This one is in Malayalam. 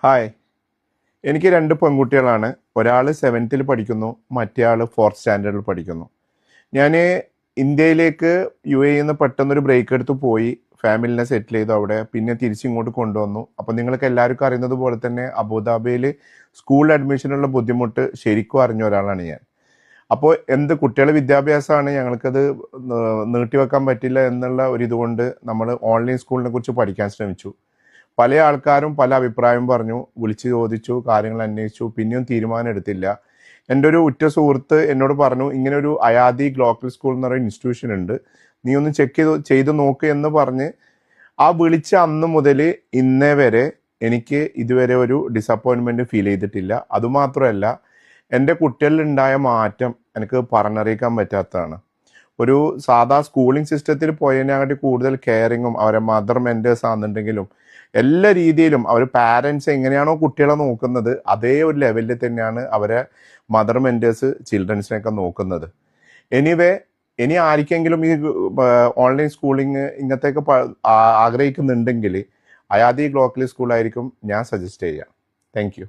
ഹായ്. എനിക്ക് രണ്ട് പെൺകുട്ടികളാണ്. ഒരാൾ സെവൻത്തിൽ പഠിക്കുന്നു, മറ്റേ ആൾ ഫോർത്ത് സ്റ്റാൻഡേർഡിൽ പഠിക്കുന്നു. ഞാൻ ഇന്ത്യയിലേക്ക് നിന്ന് പെട്ടെന്നൊരു ബ്രേക്ക് എടുത്ത് പോയി ഫാമിലിനെ സെറ്റിൽ ചെയ്തു അവിടെ. പിന്നെ തിരിച്ചിങ്ങോട്ട് കൊണ്ടുവന്നു. അപ്പോൾ നിങ്ങൾക്ക് എല്ലാവർക്കും അറിയുന്നത് പോലെ തന്നെ അബുദാബിയിൽ സ്കൂൾ അഡ്മിഷനുള്ള ബുദ്ധിമുട്ട് ശരിക്കും അറിഞ്ഞ ഒരാളാണ് ഞാൻ. അപ്പോൾ കുട്ടികളുടെ വിദ്യാഭ്യാസമാണ്, ഞങ്ങൾക്കത് നീട്ടിവെക്കാൻ പറ്റില്ല എന്നുള്ള ഒരു ഇതുകൊണ്ട് നമ്മൾ ഓൺലൈൻ സ്കൂളിനെ കുറിച്ച് പഠിക്കാൻ ശ്രമിച്ചു. പല ആൾക്കാരും പല അഭിപ്രായം പറഞ്ഞു, വിളിച്ച് ചോദിച്ചു, കാര്യങ്ങൾ അന്വേഷിച്ചു, പിന്നെയും തീരുമാനം എടുത്തില്ല. എൻ്റെ ഒരു ഉറ്റ സുഹൃത്ത് എന്നോട് പറഞ്ഞു, ഇങ്ങനെ ഒരു അയാദി ഗ്ലോക്കൽ സ്കൂൾ എന്ന് പറയുന്ന ഇൻസ്റ്റിറ്റ്യൂഷൻ ഉണ്ട്, നീ ഒന്ന് ചെക്ക് ചെയ്ത് നോക്ക് എന്ന് പറഞ്ഞ് ആ വിളിച്ച അന്ന് മുതൽ ഇന്നേ വരെ എനിക്ക് ഇതുവരെ ഒരു ഡിസപ്പോയിൻമെൻറ്റ് ഫീൽ ചെയ്തിട്ടില്ല. അതുമാത്രമല്ല, എൻ്റെ കുട്ടികളിലുണ്ടായ മാറ്റം എനിക്ക് പറഞ്ഞറിയിക്കാൻ പറ്റാത്തതാണ്. ഒരു സാധാ സ്കൂളിംഗ് സിസ്റ്റത്തിൽ പോയതിനെക്കാട്ടി കൂടുതൽ കെയറിങ്ങും അവരെ മദർ മെൻറ്റേഴ്സ് ആണെന്നുണ്ടെങ്കിലും എല്ലാ രീതിയിലും അവർ പാരൻസ് എങ്ങനെയാണോ കുട്ടികളെ നോക്കുന്നത് അതേ ഒരു ലെവലിൽ തന്നെയാണ് അവരെ മദർ മെൻറ്റേഴ്സ് ചിൽഡ്രൻസിനെയൊക്കെ നോക്കുന്നത്. ഇനി ആർക്കെങ്കിലും ഈ ഓൺലൈൻ സ്കൂളിങ് ഇങ്ങനത്തെയൊക്കെ ആഗ്രഹിക്കുന്നുണ്ടെങ്കിൽ അയാദി ഗ്ലോക്കൽ സ്കൂളായിരിക്കും ഞാൻ സജസ്റ്റ് ചെയ്യുക. Thank you.